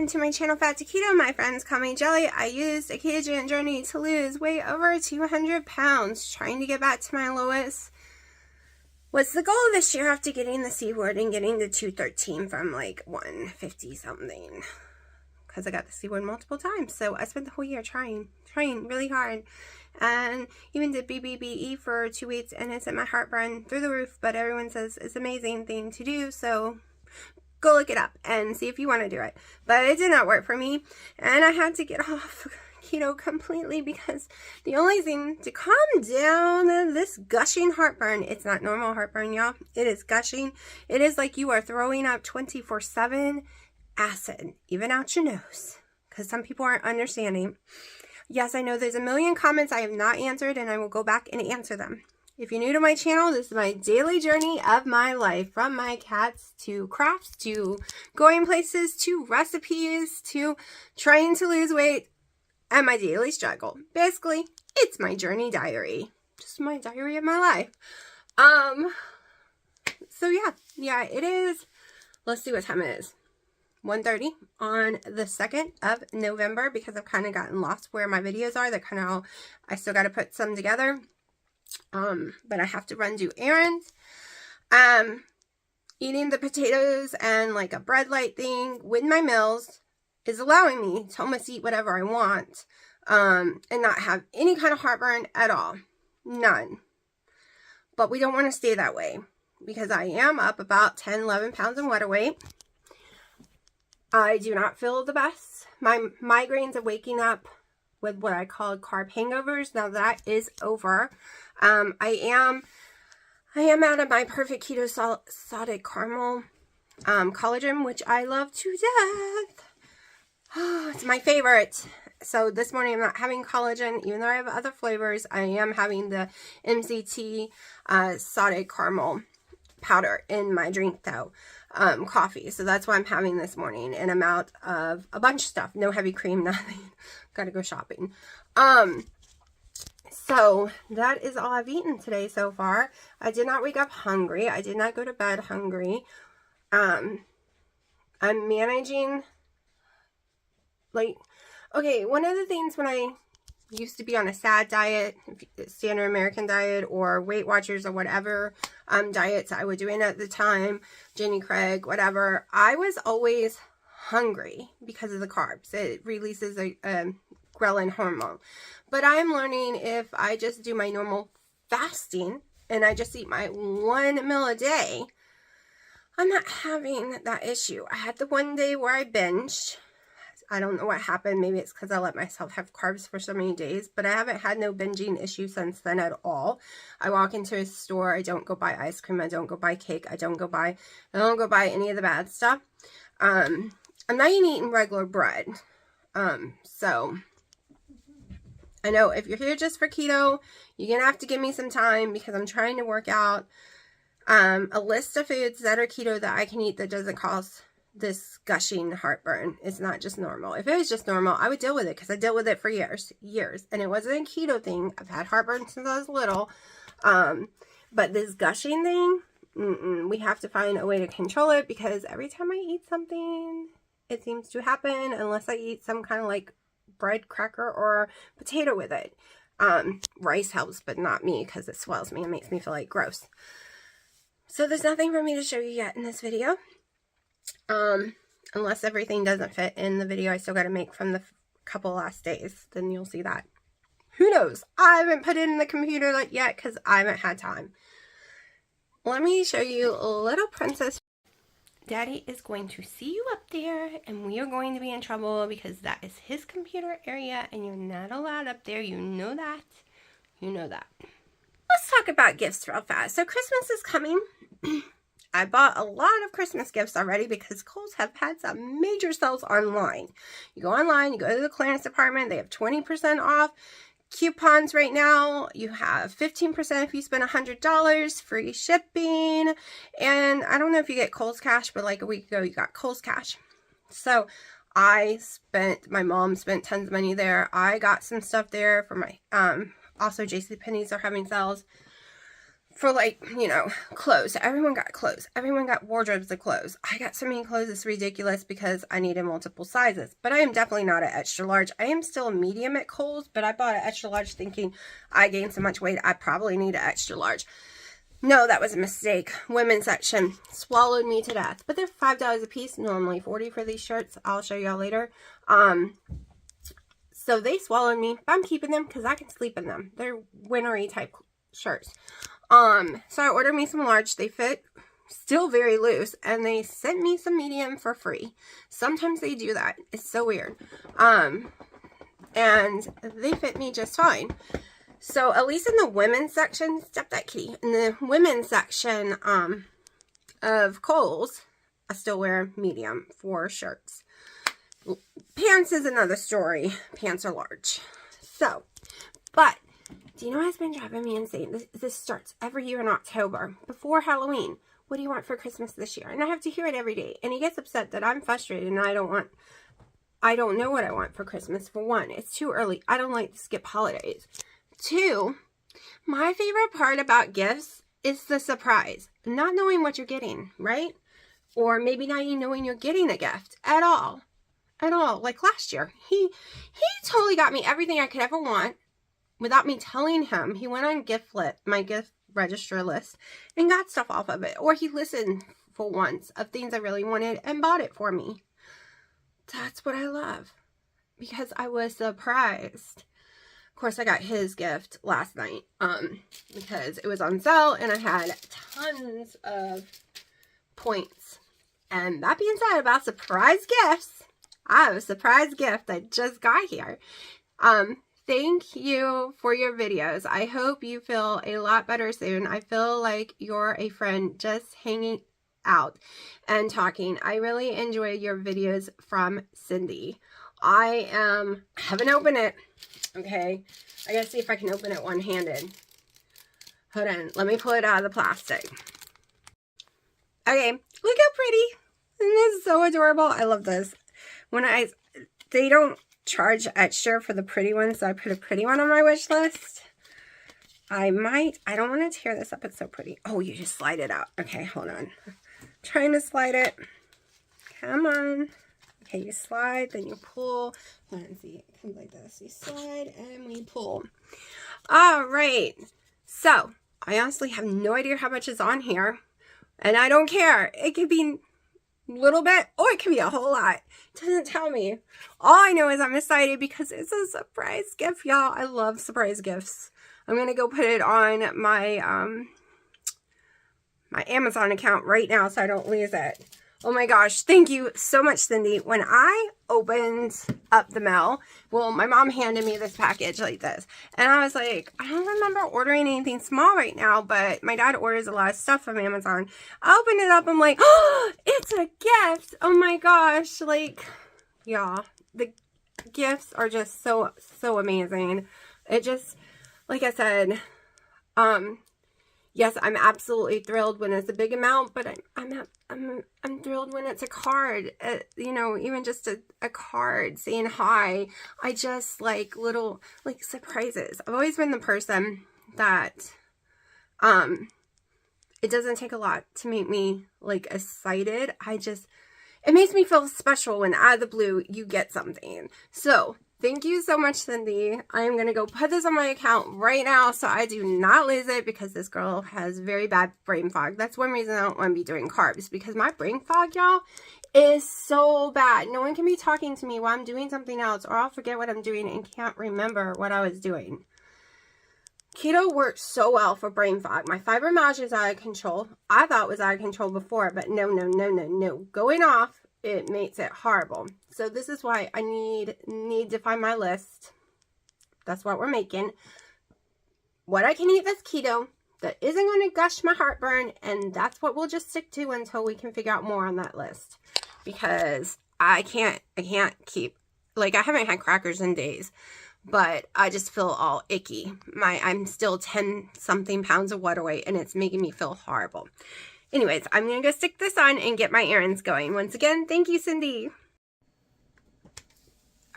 welcome to my channel, Fat to Keto. My friends call me Jelly. I used a ketogenic journey to lose way over 200 pounds, trying to get back to my lowest. What's the goal this year after getting the C word and getting to 213 from like 150 something? Because I got the C word multiple times. So I spent the whole year trying really hard. And even did BBBE for 2 weeks, and it sent my heartburn through the roof. But everyone says it's an amazing thing to do. So go look it up and see if you want to do it. But it did not work for me, and I had to get off keto completely because the only thing to calm down this gushing heartburn, it's not normal heartburn, y'all. It is gushing. It is like you are throwing up 24/7 acid, even out your nose, because some people aren't understanding. Yes, I know there's a million comments I have not answered, and I will go back and answer them. If you're new to my channel, this is my daily journey of my life, from my cats to crafts to going places to recipes to trying to lose weight and my daily struggle. Basically, it's my journey diary, just my diary of my life. So yeah, it is. Let's see what time it is. 1:30 on the 2nd of November, because I've kind of gotten lost where my videos are. They're kind of all, I still got to put some together. But I have to run do errands. Eating the potatoes and like a bread light thing with my meals is allowing me to almost eat whatever I want, and not have any kind of heartburn at all. None. But we don't want to stay that way, because I am up about 10, 11 pounds in water weight. I do not feel the best. My migraines are waking up with what I call carb hangovers. Now that is over. I am out of my perfect keto salted caramel collagen, which I love to death. Oh, it's my favorite. So this morning I'm not having collagen, even though I have other flavors. I am having the MCT salted caramel powder in my drink though, coffee. So that's why I'm having this morning, and I'm out of a bunch of stuff. No heavy cream, nothing. Gotta go shopping. So that is all I've eaten today so far. I did not wake up hungry. I did not go to bed hungry. I'm managing, like, okay, one of the things when I used to be on a SAD diet, standard American diet, or Weight Watchers, or whatever diets I was doing at the time, Jenny Craig, whatever, I was always hungry because of the carbs. It releases a ghrelin hormone. But I'm learning, if I just do my normal fasting and I just eat my one meal a day, I'm not having that issue. I had the one day where I binged. I don't know what happened. Maybe it's because I let myself have carbs for so many days, but I haven't had no binging issue since then at all. I walk into a store, I don't go buy ice cream, I don't go buy cake, I don't go buy any of the bad stuff. I'm not even eating regular bread. So I know if you're here just for keto, you're going to have to give me some time, because I'm trying to work out a list of foods that are keto that I can eat that doesn't cause this gushing heartburn. It's not just normal. If it was just normal, I would deal with it, because I dealt with it for years. And it wasn't a keto thing. I've had heartburn since I was little. But this gushing thing, we have to find a way to control it, because every time I eat something, it seems to happen, unless I eat some kind of like bread, cracker, or potato with it. Rice helps, but not me, because it swells me and makes me feel like gross. So there's nothing for me to show you yet in this video. Unless everything doesn't fit in the video I still got to make from the couple last days, then you'll see that. Who knows? I haven't put it in the computer yet, because I haven't had time. Let me show you little princess. Daddy is going to see you up there, and we are going to be in trouble, because that is his computer area, and you're not allowed up there. You know that. You know that. Let's talk about gifts real fast. So Christmas is coming. I bought a lot of Christmas gifts already, because Kohl's have had some major sales online. You go online, you go to the clearance department, they have 20% off coupons right now. You have 15% if you spend $100, free shipping. And I don't know if you get Kohl's Cash, but like a week ago you got Kohl's Cash. So my mom spent tons of money there. I got some stuff there for my, also JCPenney's are having sales. for like, you know, clothes. Everyone got clothes. Everyone got wardrobes of clothes. I got so many clothes, it's ridiculous because I needed multiple sizes. But I am definitely not an extra large. I am still a medium at Kohl's, but I bought an extra large thinking I gained so much weight, I probably need an extra large. No, that was a mistake. Women's section swallowed me to death. But they're $5 a piece, normally $40 for these shirts. I'll show y'all later. So they swallowed me, but I'm keeping them because I can sleep in them. They're wintery type shirts. So I ordered me some large. They fit still very loose, and they sent me some medium for free. Sometimes they do that. It's so weird. And they fit me just fine. So at least in the women's section, step that kitty. In the women's section of Kohl's, I still wear medium for shirts. Pants is another story. Pants are large. So, but do you know what's been driving me insane? This starts every year in October, before Halloween. What do you want for Christmas this year? And I have to hear it every day. And he gets upset that I'm frustrated and I don't know what I want for Christmas. For one, it's too early. I don't like to skip holidays. Two, my favorite part about gifts is the surprise. Not knowing what you're getting, right? Or maybe not even knowing you're getting a gift at all. At all. Like last year, he totally got me everything I could ever want. Without me telling him. He went on my gift register list and got stuff off of it. Or he listened for once of things I really wanted and bought it for me. That's what I love. Because I was surprised. Of course, I got his gift last night. Because it was on sale and I had tons of points. And that being said about surprise gifts, I have a surprise gift that just got here. Thank you for your videos. I hope you feel a lot better soon. I feel like you're a friend just hanging out and talking. I really enjoy your videos from Cindy. I haven't opened it. Okay. I gotta see if I can open it one-handed. Hold on. Let me pull it out of the plastic. Okay. Look how pretty. Isn't this so adorable? I love this. They don't charge extra for the pretty one, so I put a pretty one on my wish list. I don't want to tear this up. It's so pretty. Oh, you just slide it out. Okay, hold on. I'm trying to slide it. Come on. Okay, you slide, then you pull. Hold on, see, it comes like this. You slide, and we pull. All right. So, I honestly have no idea how much is on here, and I don't care. It could be little bit or it could be a whole lot. It doesn't tell me. All I know is I'm excited because it's a surprise gift, y'all. I love surprise gifts. I'm gonna go put it on my my Amazon account right now so I don't lose it. Oh my gosh, thank you so much, Cindy. When I opened up the mail, well, my mom handed me this package like this. And I was like, I don't remember ordering anything small right now, but my dad orders a lot of stuff from Amazon. I opened it up, I'm like, oh, it's a gift. Oh my gosh, like, yeah, the gifts are just so amazing. It just, like I said, yes, I'm absolutely thrilled when it's a big amount, but I'm thrilled when it's a card, you know, even just a card saying hi. I just like little, like, surprises. I've always been the person that, it doesn't take a lot to make me, like, excited. It makes me feel special when out of the blue you get something. So, thank you so much, Cindy. I'm going to go put this on my account right now so I do not lose it because this girl has very bad brain fog. That's one reason I don't want to be doing carbs, because my brain fog, y'all, is so bad. No one can be talking to me while I'm doing something else, or I'll forget what I'm doing and can't remember what I was doing. Keto works so well for brain fog. My fibromyalgia is out of control. I thought it was out of control before, but no. Going off, it makes it horrible. So this is why I need to find my list. That's what we're making. What I can eat that's keto, that isn't going to gush my heartburn, and that's what we'll just stick to until we can figure out more on that list. Because I can't keep, like, I haven't had crackers in days, but I just feel all icky. I'm still 10-something pounds of water weight, and it's making me feel horrible. Anyways, I'm going to go stick this on and get my errands going. Once again, thank you, Cindy.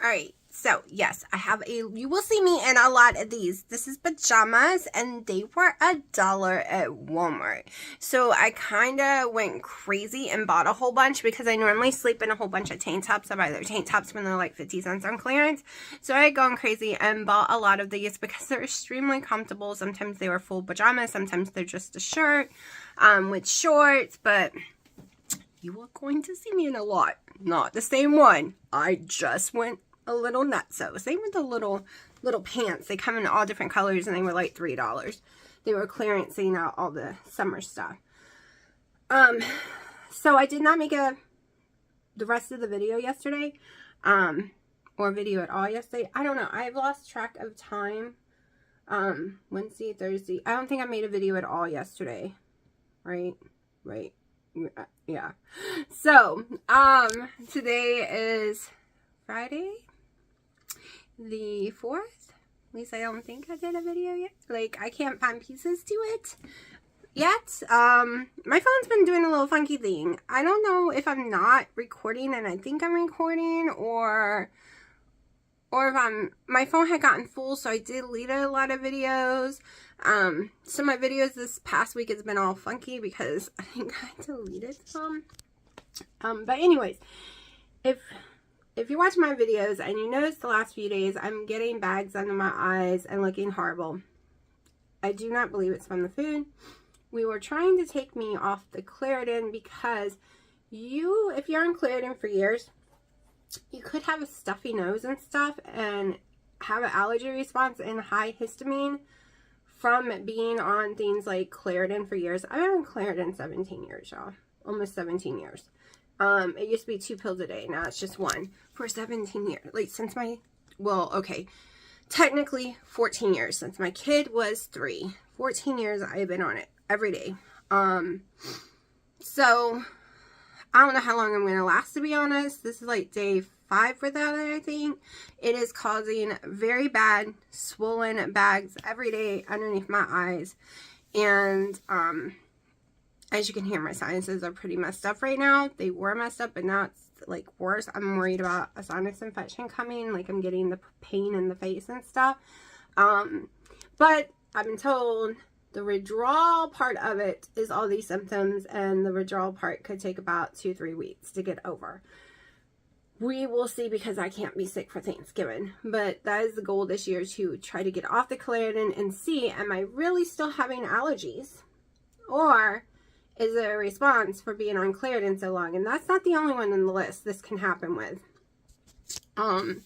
Alright, So, yes, I have you will see me in a lot of these. This is pajamas, and they were $1 at Walmart. So, I kind of went crazy and bought a whole bunch because I normally sleep in a whole bunch of tank tops. I buy their tank tops when they're like 50 cents on clearance. So, I had gone crazy and bought a lot of these because they're extremely comfortable. Sometimes they were full pajamas. Sometimes they're just a shirt with shorts, but you are going to see me in a lot. Not the same one. I just went a little nutso. Same with the little pants. They come in all different colors and they were like $3. They were clearancing out all the summer stuff. So I did not make the rest of the video yesterday. Or video at all yesterday. I don't know. I've lost track of time. Wednesday, Thursday. I don't think I made a video at all yesterday. Right? Yeah. So, today is Friday, the 4th. At least I don't think I did a video yet. Like, I can't find pieces to it yet. My phone's been doing a little funky thing. I don't know if I'm not recording and I think I'm recording, or if my phone had gotten full, so I deleted a lot of videos. So my videos this past week has been all funky because I think I deleted some. But anyways, if you watch my videos and you notice the last few days I'm getting bags under my eyes and looking horrible, I do not believe it's from the food. We were trying to take me off the Claritin because if you're on Claritin for years, you could have a stuffy nose and stuff and have an allergy response and high histamine from being on things like Claritin for years. I've been on Claritin 17 years, y'all. Almost 17 years. It used to be 2 pills a day. Now it's just 1 for 17 years. Like since technically 14 years. Since my kid was 3. 14 years I've been on it every day. So I don't know how long I'm going to last, to be honest. This is like day 5 for that, I think. It is causing very bad swollen bags every day underneath my eyes. And as you can hear, my sinuses are pretty messed up right now. They were messed up, but now it's like worse. I'm worried about a sinus infection coming. Like I'm getting the pain in the face and stuff. But I've been told the withdrawal part of it is all these symptoms, and the withdrawal part could take about 2-3 weeks to get over. We will see, because I can't be sick for Thanksgiving. But that is the goal this year, to try to get off the Claritin and see, am I really still having allergies? Or is it a response for being on Claritin so long? And that's not the only one in the list this can happen with. And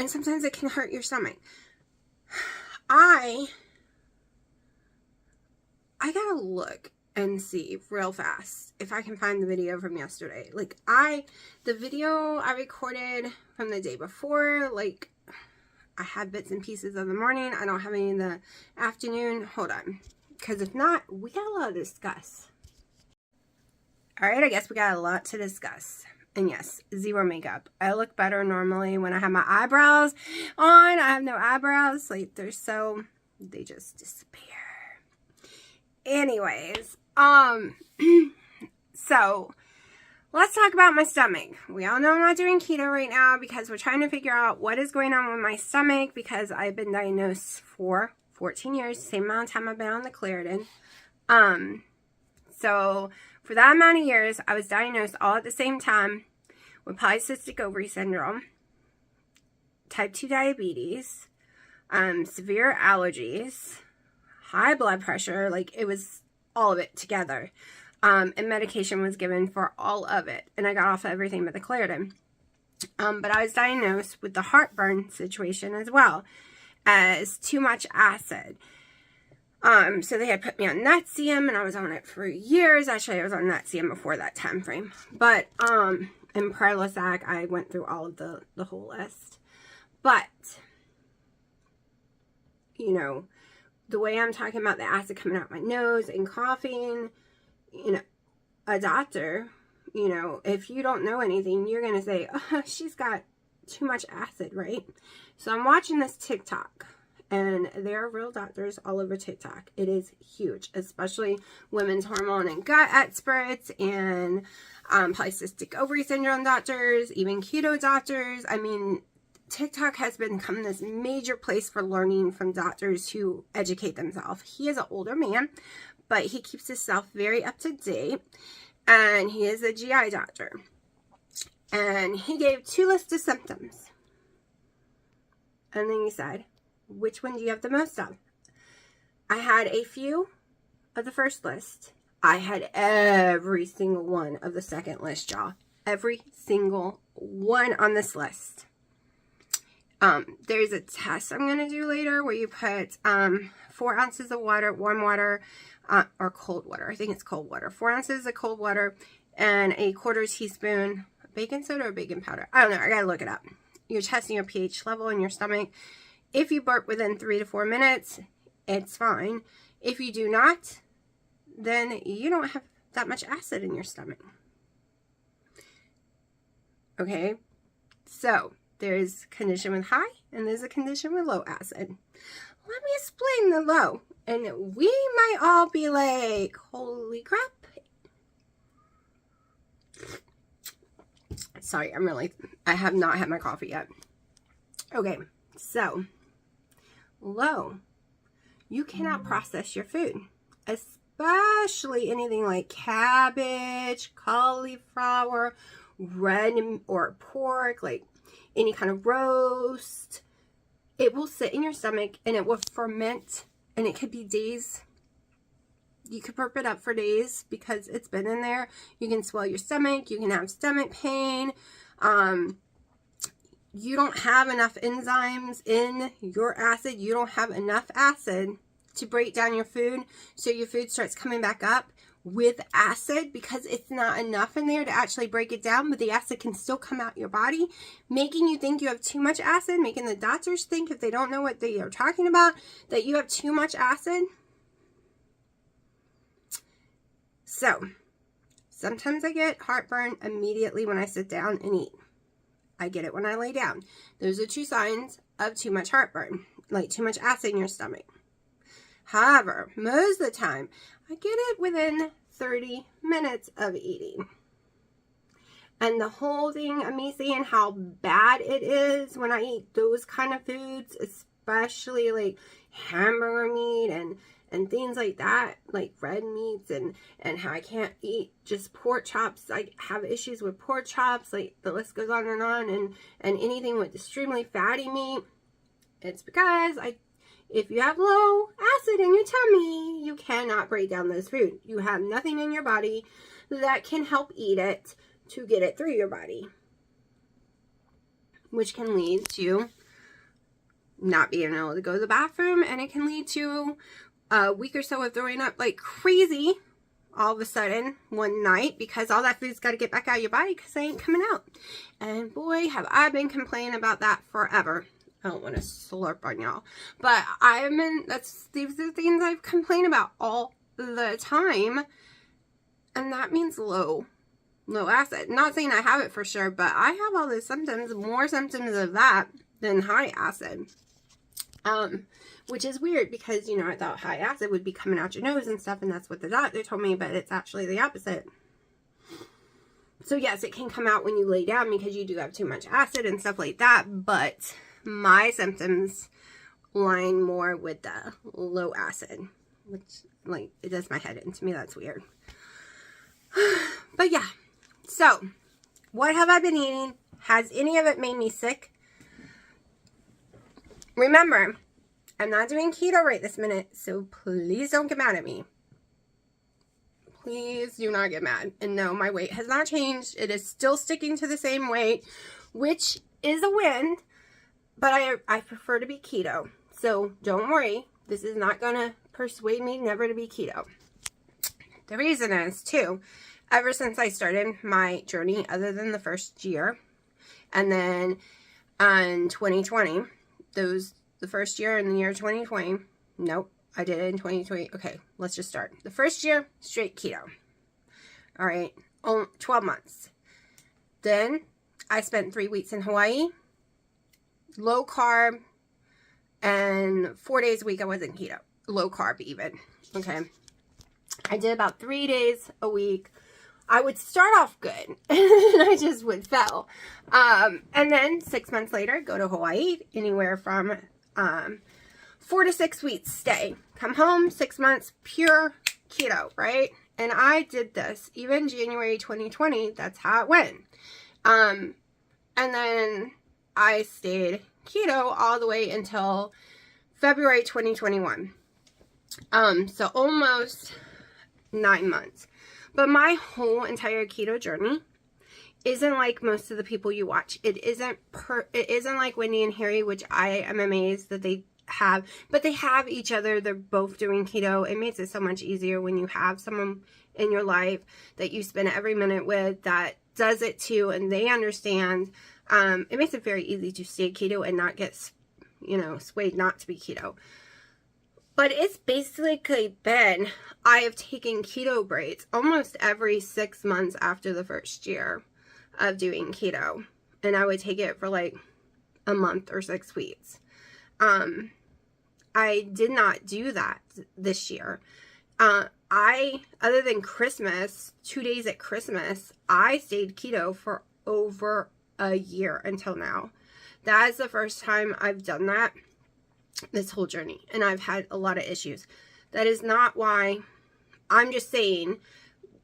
sometimes it can hurt your stomach. I gotta look and see real fast if I can find the video from yesterday. Like the video I recorded from the day before, like I had bits and pieces of the morning. I don't have any in the afternoon. Hold on. Because if not, we got a lot to discuss. Alright, I guess we got a lot to discuss. And yes, 0 makeup. I look better normally when I have my eyebrows on. I have no eyebrows. Like, they just disappear. Anyways, so let's talk about my stomach. We all know I'm not doing keto right now because we're trying to figure out what is going on with my stomach, because I've been diagnosed for 14 years, same amount of time I've been on the Claritin. So for that amount of years, I was diagnosed all at the same time with polycystic ovary syndrome, type 2 diabetes, severe allergies, high blood pressure. Like, it was all of it together. And medication was given for all of it. And I got off of everything but the Claritin. But I was diagnosed with the heartburn situation as well as too much acid. So they had put me on Nexium, and I was on it for years. Actually, I was on Nexium before that time frame. But, and Prilosec, I went through all of the whole list. But, you know, the way I'm talking about the acid coming out my nose and coughing, you know, a doctor, you know, if you don't know anything, you're going to say, oh, she's got too much acid, right? So I'm watching this TikTok, and there are real doctors all over TikTok. It is huge, especially women's hormone and gut experts, and polycystic ovary syndrome doctors, even keto doctors. I mean, TikTok has become this major place for learning from doctors who educate themselves. He is an older man, but he keeps himself very up to date, and he is a GI doctor. And he gave 2 lists of symptoms. And then he said, which one do you have the most of? I had a few of the first list. I had every single one of the second list, y'all. Every single one on this list. There's a test I'm going to do later where you put 4 ounces of water, warm water, or cold water. I think it's cold water. 4 ounces of cold water and a 1/4 teaspoon baking soda or baking powder. I don't know. I got to look it up. You're testing your pH level in your stomach. If you burp within 3 to 4 minutes, it's fine. If you do not, then you don't have that much acid in your stomach. Okay? So, there's a condition with high and there's a condition with low acid. Let me explain the low. And we might all be like, holy crap. Sorry, I have not had my coffee yet. Okay, so, low. You cannot process your food. Especially anything like cabbage, cauliflower, red or pork, like any kind of roast. It will sit in your stomach and it will ferment, and it could be days. You could burp it up for days because it's been in there. You can swell your stomach. You can have stomach pain. You don't have enough enzymes in your acid. You don't have enough acid to break down your food. So your food starts coming back up with acid because it's not enough in there to actually break it down, but the acid can still come out your body, making you think you have too much acid, making the doctors think, if they don't know what they are talking about, that you have too much acid. So, sometimes I get heartburn immediately when I sit down and eat. I get it when I lay down. Those are 2 signs of too much heartburn, like too much acid in your stomach. However, most of the time, I get it within 30 minutes of eating. And the whole thing of me saying how bad it is when I eat those kind of foods, especially like hamburger meat and things like that, like red meats, and how I can't eat just pork chops. I have issues with pork chops, like the list goes on, and anything with extremely fatty meat. It's because if you have low acid in your tummy, you cannot break down those food. You have nothing in your body that can help eat it to get it through your body, which can lead to not being able to go to the bathroom, and it can lead to a week or so of throwing up like crazy all of a sudden one night because all that food's got to get back out of your body because they ain't coming out. And boy, have I been complaining about that forever. I don't want to slurp on y'all, but these are things I've complained about all the time, and that means low acid. Not saying I have it for sure, but I have all those symptoms, more symptoms of that than high acid. Which is weird because, I thought high acid would be coming out your nose and stuff, and that's what the doctor told me, but it's actually the opposite. So yes, it can come out when you lay down because you do have too much acid and stuff like that, but my symptoms line more with the low acid, which, like, it does my head in. To me, that's weird. But yeah, so what have I been eating? Has any of it made me sick? Remember, I'm not doing keto right this minute, so please don't get mad at me. Please do not get mad. And no, my weight has not changed. It is still sticking to the same weight, which is a win, but I prefer to be keto. So don't worry. This is not going to persuade me never to be keto. The reason is, too, ever since I started my journey, other than the first year, and then in 2020, the first year in the year 2020, nope, I did it in 2020. Okay, let's just start. The first year, straight keto. All right, 12 months. Then I spent 3 weeks in Hawaii, low carb, and 4 days a week I wasn't keto, low carb even. Okay, I did about 3 days a week I would start off good and I just would fail. And then 6 months later, go to Hawaii, anywhere from 4 to 6 weeks stay. Come home, 6 months, pure keto, right? And I did this even January 2020. That's how it went. And then I stayed keto all the way until February 2021. So almost 9 months. But my whole entire keto journey isn't like most of the people you watch. It isn't like Wendy and Harry, which I am amazed that they have, but they have each other. They're both doing keto. It makes it so much easier when you have someone in your life that you spend every minute with that does it too, and they understand. It makes it very easy to stay keto and not get, swayed not to be keto. But it's basically been, I have taken keto breaks almost every 6 months after the first year of doing keto. And I would take it for like a month or 6 weeks. I did not do that this year. Other than Christmas, 2 days at Christmas, I stayed keto for over a year until now. That is the first time I've done that this whole journey, and I've had a lot of issues. That is not why. I'm just saying,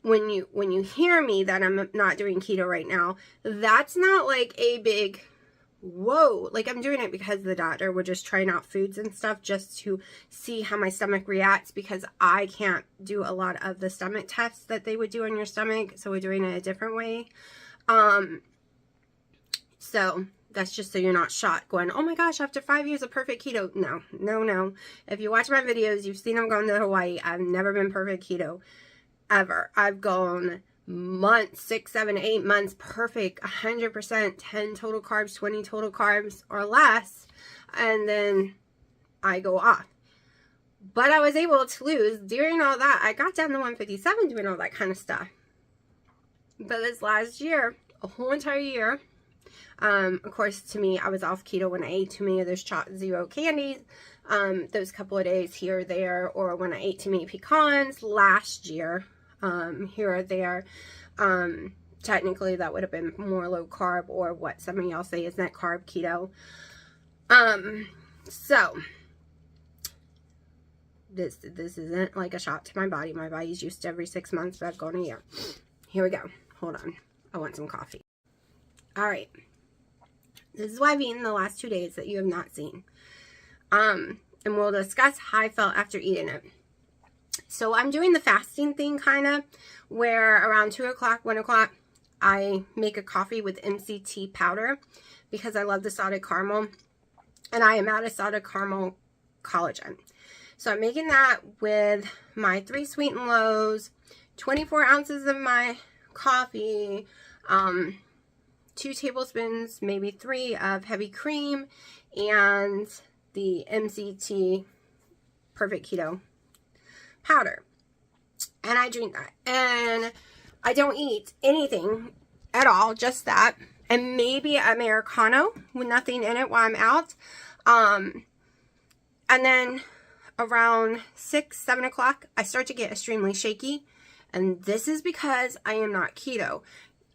when you hear me that I'm not doing keto right now, that's not like a big whoa. Like, I'm doing it because the doctor would just trying out foods and stuff just to see how my stomach reacts, because I can't do a lot of the stomach tests that they would do on your stomach, so we're doing it a different way. So that's just so you're not shocked going, oh my gosh, after 5 years of perfect keto. No. If you watch my videos, you've seen I'm going to Hawaii. I've never been perfect keto ever. I've gone months, 6, 7, 8 months, perfect, 100%, 10 total carbs, 20 total carbs or less. And then I go off. But I was able to lose during all that. I got down to 157 doing all that kind of stuff. But this last year, a whole entire year, of course, to me, I was off keto when I ate too many of those zero candies, those couple of days here or there, or when I ate too many pecans last year, here or there. Technically, that would have been more low carb, or what some of y'all say is net carb keto. So this isn't like a shot to my body. My body's used to every 6 months, but I've gone a year. Here we go. Hold on. I want some coffee. All right. This is what I've eaten the last 2 days that you have not seen. And we'll discuss how I felt after eating it. So I'm doing the fasting thing kind of, where around 2 o'clock, 1 o'clock, I make a coffee with MCT powder because I love the salted caramel. And I am out of salted caramel collagen. So I'm making that with my 3 sweet and lows, 24 ounces of my coffee, 2 tablespoons, maybe 3 of heavy cream, and the MCT Perfect Keto powder. And I drink that. And I don't eat anything at all, just that. And maybe Americano with nothing in it while I'm out. And then around 6, 7 o'clock, I start to get extremely shaky. And this is because I am not keto.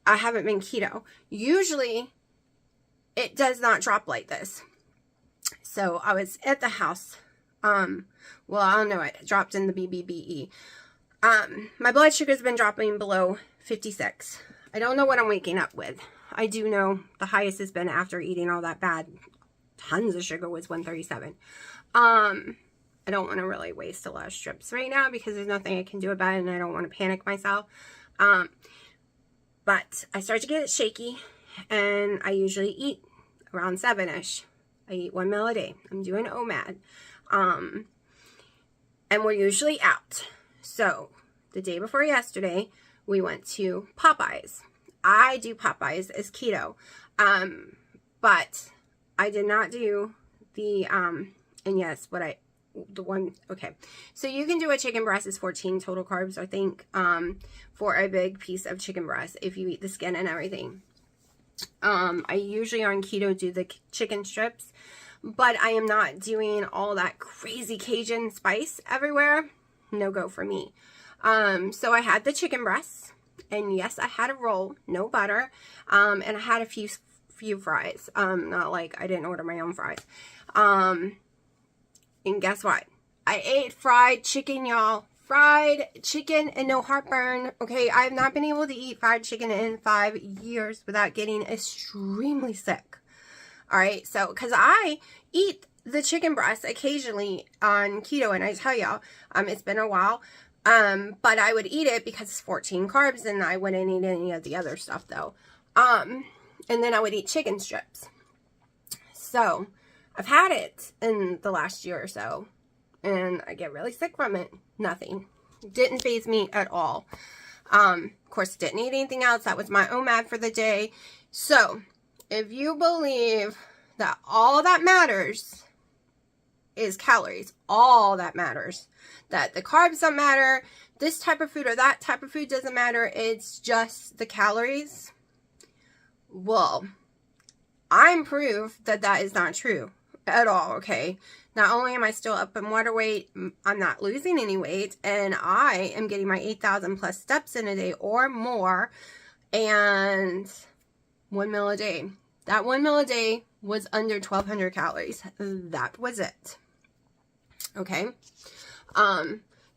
I haven't been keto. Usually, it does not drop like this. So, I was at the house. Well, I don't know. It dropped in the BBBE. My blood sugar's been dropping below 56. I don't know what I'm waking up with. I do know the highest has been after eating all that bad, tons of sugar, was 137. I don't want to really waste a lot of strips right now because there's nothing I can do about it, and I don't want to panic myself. But I start to get shaky, and I usually eat around 7-ish. I eat 1 meal a day. I'm doing OMAD. And we're usually out. So, the day before yesterday, we went to Popeyes. I do Popeyes as keto. But I did not do the, and yes, okay. So you can do a chicken breast is 14 total carbs, I think, for a big piece of chicken breast if you eat the skin and everything. I usually on keto do the chicken strips, but I am not doing all that crazy Cajun spice everywhere. No go for me. So I had the chicken breasts, And yes, I had a roll, no butter, and I had a few fries. Not like I didn't order my own fries. And guess what? I ate fried chicken, y'all. Fried chicken and no heartburn. Okay, I have not been able to eat fried chicken in 5 years without getting extremely sick. All right, so because I eat the chicken breast occasionally on keto, and I tell y'all, it's been a while, but I would eat it because it's 14 carbs, and I wouldn't eat any of the other stuff though. And then I would eat chicken strips. So I've had it in the last year or so, and I get really sick from it. Nothing. Didn't faze me at all. Of course, didn't eat anything else. That was my OMAD for the day. So if you believe that all that matters is calories, all that matters, that the carbs don't matter, this type of food or that type of food doesn't matter, it's just the calories, well, I'm proof that that is not true at all, okay? Not only am I still up in water weight, I'm not losing any weight, and I am getting my 8,000 plus steps in a day or more, and 1 meal a day. That 1 meal a day was under 1,200 calories. That was it. Okay?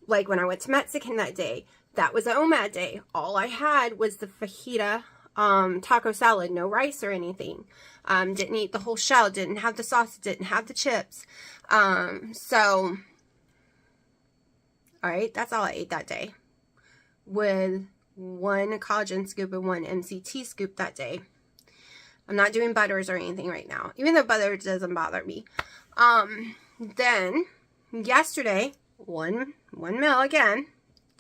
Like when I went to Mexican that day, that was an OMAD day. All I had was the fajita taco salad, no rice or anything. Didn't eat the whole shell, didn't have the sauce, didn't have the chips. So, all right, that's all I ate that day, with 1 collagen scoop and 1 MCT scoop that day. I'm not doing butters or anything right now, even though butter doesn't bother me. Then yesterday, one meal again,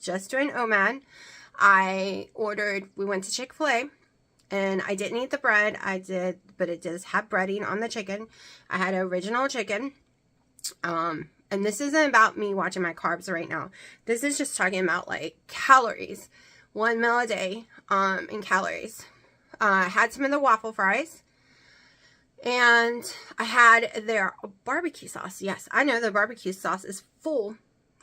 just doing OMAD. We went to Chick-fil-A, and I didn't eat the bread. But it does have breading on the chicken. I had original chicken. And this isn't about me watching my carbs right now. This is just talking about like calories. 1 meal a day, in calories. I had some of the waffle fries. And I had their barbecue sauce. Yes, I know the barbecue sauce is full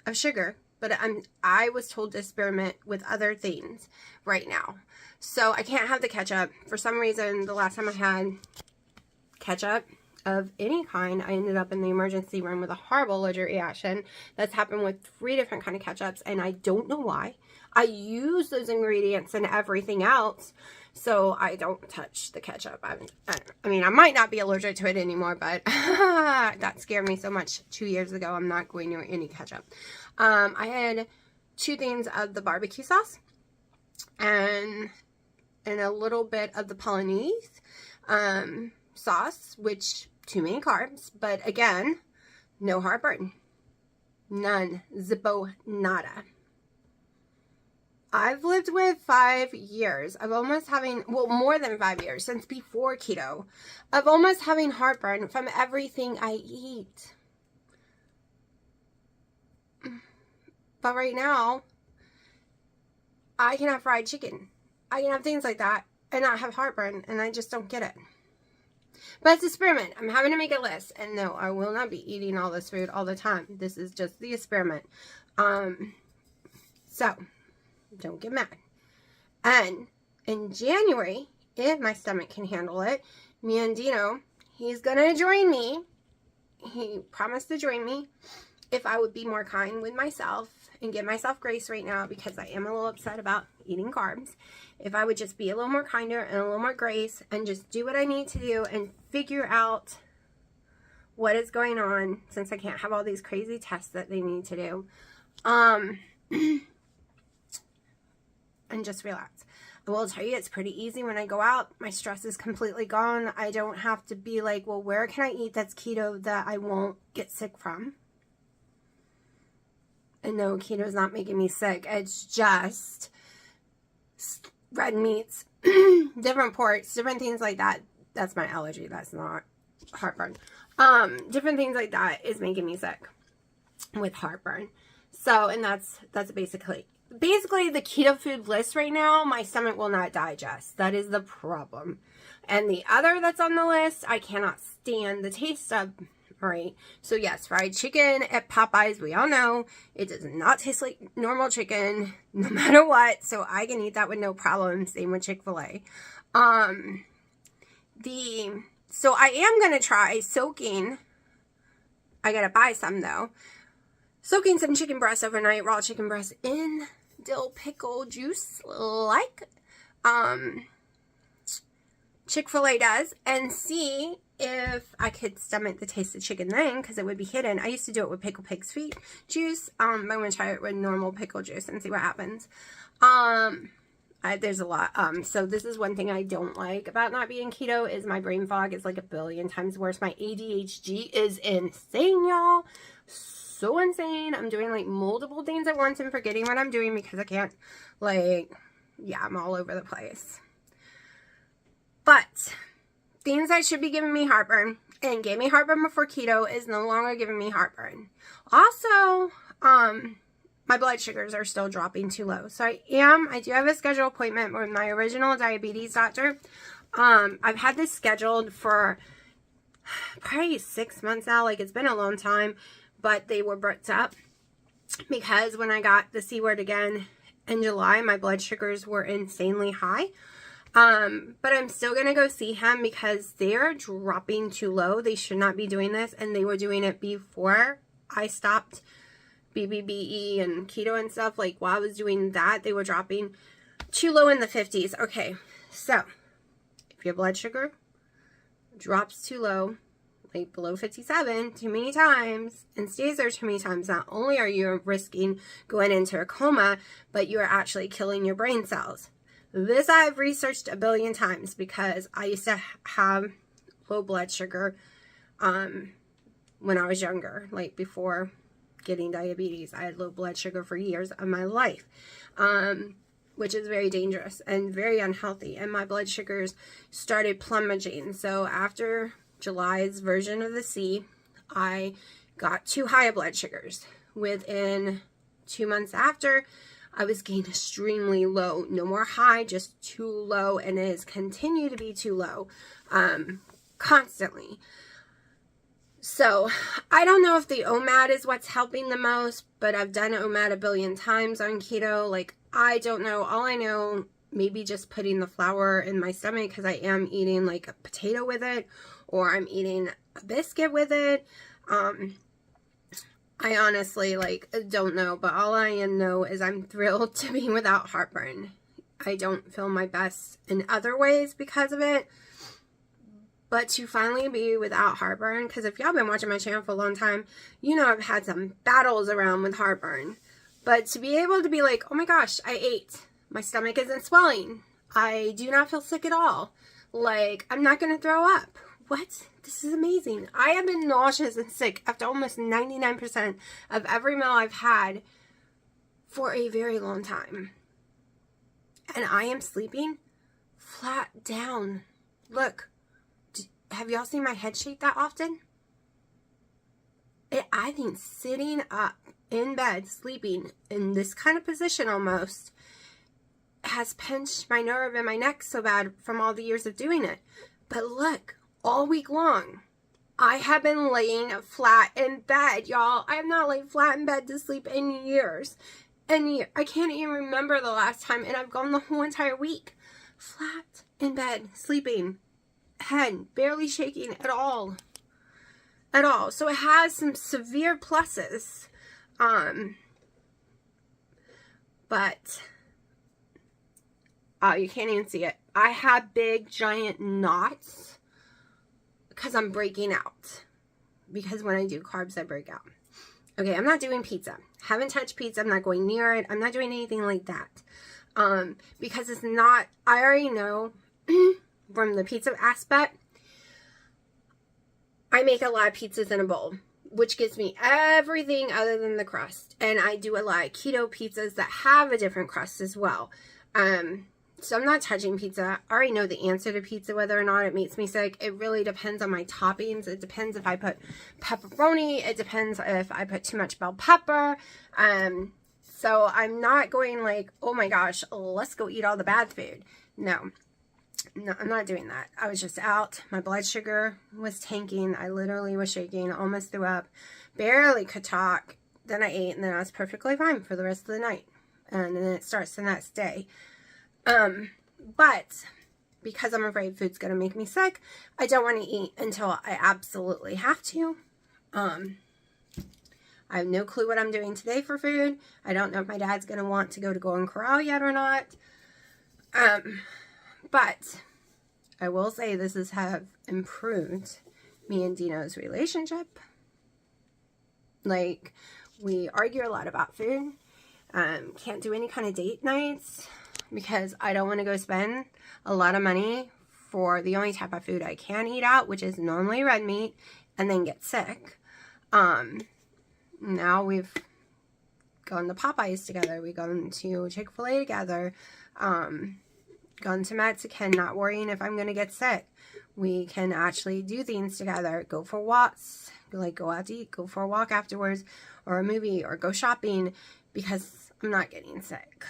of sugar, but I was told to experiment with other things right now. So I can't have the ketchup. For some reason, the last time I had ketchup of any kind, I ended up in the emergency room with a horrible allergic reaction. That's happened with 3 different kind of ketchups, and I don't know why. I use those ingredients in everything else, so I don't touch the ketchup. I mean, I might not be allergic to it anymore, but that scared me so much 2 years ago. I'm not going near any ketchup. I had 2 things of the barbecue sauce and a little bit of the Polonaise sauce, which too many carbs, but again, no heartburn. None. Zippo nada. I've lived with 5 years of almost having, well, more than 5 years, since before keto, of almost having heartburn from everything I eat. But right now, I can have fried chicken. I can have things like that and not have heartburn, and I just don't get it. But it's an experiment. I'm having to make a list. And no, I will not be eating all this food all the time. This is just the experiment. So, don't get mad. And in January, if my stomach can handle it, me and Dino, he's going to join me. He promised to join me if I would be more kind with myself and give myself grace right now, because I am a little upset about eating carbs. If I would just be a little more kinder and a little more grace and just do what I need to do and figure out what is going on, since I can't have all these crazy tests that they need to do. And just relax. I will tell you, it's pretty easy when I go out. My stress is completely gone. I don't have to be like, well, where can I eat that's keto that I won't get sick from? And no, keto is not making me sick. It's just red meats, different porks, different things like that. That's my allergy. That's not heartburn. Different things like that is making me sick with heartburn. So, and that's basically the keto food list right now. My stomach will not digest. That is the problem. And the other that's on the list, I cannot stand the taste of. All right. So yes, fried chicken at Popeyes, we all know it does not taste like normal chicken no matter what. So I can eat that with no problem. Same with Chick-fil-A. So I am going to try soaking. I got to buy some though. Soaking some chicken breast overnight, raw chicken breast in dill pickle juice like Chick-fil-A does, and see if I could stomach the taste of chicken then, because it would be hidden. I used to do it with Pickle Pig's Feet juice. I'm going to try it with normal pickle juice and see what happens. There's a lot. So this is one thing I don't like about not being keto is my brain fog is like a billion times worse. My ADHD is insane, y'all. So insane. I'm doing like multiple things at once and forgetting what I'm doing because I can't, like, yeah, I'm all over the place. But things that should be giving me heartburn and gave me heartburn before keto is no longer giving me heartburn. Also, my blood sugars are still dropping too low. So I do have a scheduled appointment with my original diabetes doctor. I've had this scheduled for probably 6 months now. Like, it's been a long time, but they were booked up because when I got the C word again in July, my blood sugars were insanely high. But I'm still going to go see him because they're dropping too low. They should not be doing this. And they were doing it before I stopped BBBE and keto and stuff. Like, while I was doing that, they were dropping too low in the 50s. Okay. So if your blood sugar drops too low, like below 57 too many times and stays there too many times, not only are you risking going into a coma, but you are actually killing your brain cells. This I've researched a billion times because I used to have low blood sugar when I was younger, like before getting diabetes. I had low blood sugar for years of my life, which is very dangerous and very unhealthy. And my blood sugars started plummeting. So after July's version of the C, I got too high of blood sugars. Within 2 months after, I was getting extremely low. No more high, just too low, and it has continued to be too low constantly. So I don't know if the OMAD is what's helping the most, but I've done OMAD a billion times on keto. Like, I don't know. All I know, maybe just putting the flour in my stomach because I am eating like a potato with it, or I'm eating a biscuit with it. I honestly, like, don't know, but all I know is I'm thrilled to be without heartburn. I don't feel my best in other ways because of it, but to finally be without heartburn, because if y'all been watching my channel for a long time, you know I've had some battles around with heartburn, but to be able to be like, oh my gosh, I ate, my stomach isn't swelling, I do not feel sick at all, like, I'm not going to throw up. What? This is amazing. I have been nauseous and sick after almost 99% of every meal I've had for a very long time. And I am sleeping flat down. Look, have y'all seen my head shake that often? I think sitting up in bed, sleeping in this kind of position almost, has pinched my nerve in my neck so bad from all the years of doing it. But look, all week long, I have been laying flat in bed, y'all. I have not laid flat in bed to sleep in years. And I can't even remember the last time, and I've gone the whole entire week flat in bed, sleeping, head barely shaking at all. At all. So it has some severe pluses. But you can't even see it. I have big, giant knots because I'm breaking out. Because when I do carbs, I break out. Okay, I'm not doing pizza. Haven't touched pizza. I'm not going near it. I'm not doing anything like that. Because it's not, I already know from the pizza aspect, I make a lot of pizzas in a bowl, which gives me everything other than the crust. And I do a lot of keto pizzas that have a different crust as well. So I'm not touching pizza. I already know the answer to pizza, whether or not it makes me sick. It really depends on my toppings. It depends if I put pepperoni. It depends if I put too much bell pepper. So I'm not going like, oh my gosh, let's go eat all the bad food. No. No, I'm not doing that. I was just out. My blood sugar was tanking. I literally was shaking, almost threw up, barely could talk. Then I ate, and then I was perfectly fine for the rest of the night. And then it starts the next day. But because I'm afraid food's going to make me sick, I don't want to eat until I absolutely have to. I have no clue what I'm doing today for food. I don't know if my dad's going to want to go to Golden Corral yet or not. But I will say this have improved me and Dino's relationship. Like, we argue a lot about food. Can't do any kind of date nights because I don't want to go spend a lot of money for the only type of food I can eat out, which is normally red meat, and then get sick. Now we've gone to Popeyes together. We've gone to Chick-fil-A together. Gone to Mexican, not worrying if I'm going to get sick. We can actually do things together. Go for walks, like go out to eat, go for a walk afterwards, or a movie, or go shopping, because I'm not getting sick.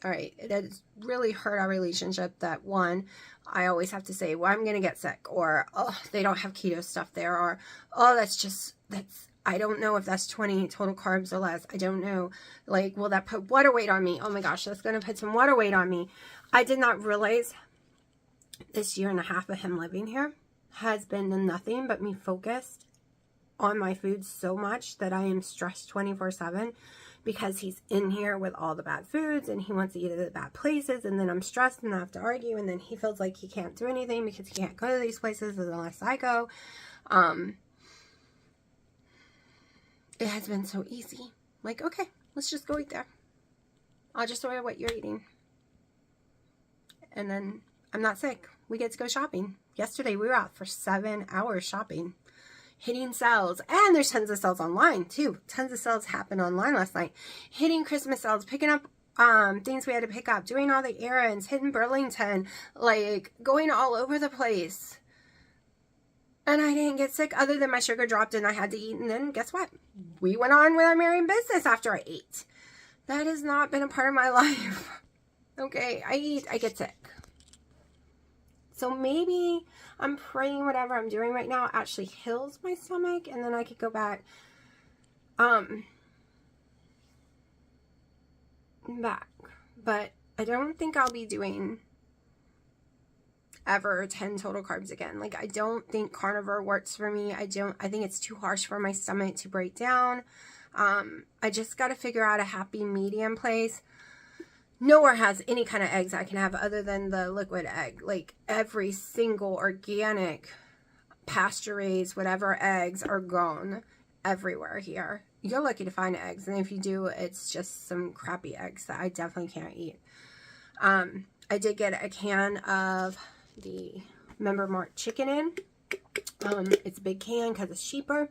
All right, it has really hurt our relationship that, one, I always have to say, well, I'm going to get sick, or, oh, they don't have keto stuff there, or, oh, I don't know if that's 20 total carbs or less. I don't know. Like, will that put water weight on me? Oh my gosh, that's going to put some water weight on me. I did not realize this year and a half of him living here has been nothing but me focused on my food so much that I am stressed 24/7 because he's in here with all the bad foods and he wants to eat at the bad places, and then I'm stressed and I have to argue, and then he feels like he can't do anything because he can't go to these places unless I go. It has been so easy. Like, okay, let's just go eat there. I'll just order what you're eating. And then I'm not sick. We get to go shopping. Yesterday we were out for 7 hours shopping, hitting sales. And there's tons of sales online too. Tons of sales happened online last night. Hitting Christmas sales, picking up things we had to pick up, doing all the errands, hitting Burlington, like going all over the place. And I didn't get sick other than my sugar dropped and I had to eat. And then guess what? We went on with our merry business after I ate. That has not been a part of my life. Okay, I eat, I get sick. So maybe I'm praying whatever I'm doing right now actually heals my stomach, and then I could go back. But I don't think I'll be doing ever 10 total carbs again. Like, I don't think carnivore works for me. I think it's too harsh for my stomach to break down. I just got to figure out a happy medium place. Nowhere has any kind of eggs I can have other than the liquid egg. Like, every single organic, pasture-raised, whatever eggs are gone everywhere here. You're lucky to find eggs, and if you do, it's just some crappy eggs that I definitely can't eat. I did get a can of the Member Mark chicken in. It's a big can because it's cheaper.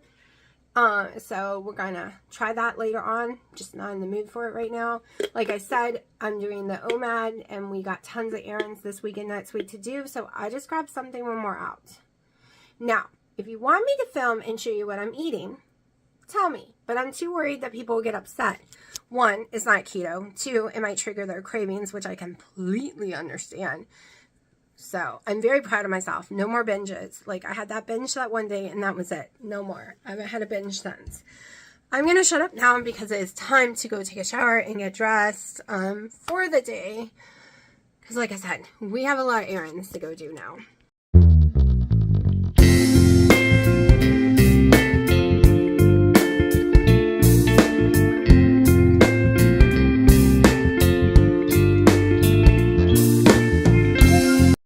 So we're gonna try that later on. Just not in the mood for it right now. Like I said, I'm doing the OMAD, and we got tons of errands this week and next week to do, so I just grabbed something when we're out. Now, if you want me to film and show you what I'm eating, tell me, but I'm too worried that people will get upset. One, it's not keto. Two, it might trigger their cravings, which I completely understand. So I'm very proud of myself. No more binges. Like, I had that binge that one day and that was it. No more. I haven't had a binge since. I'm going to shut up now because it is time to go take a shower and get dressed for the day. Because like I said, we have a lot of errands to go do now.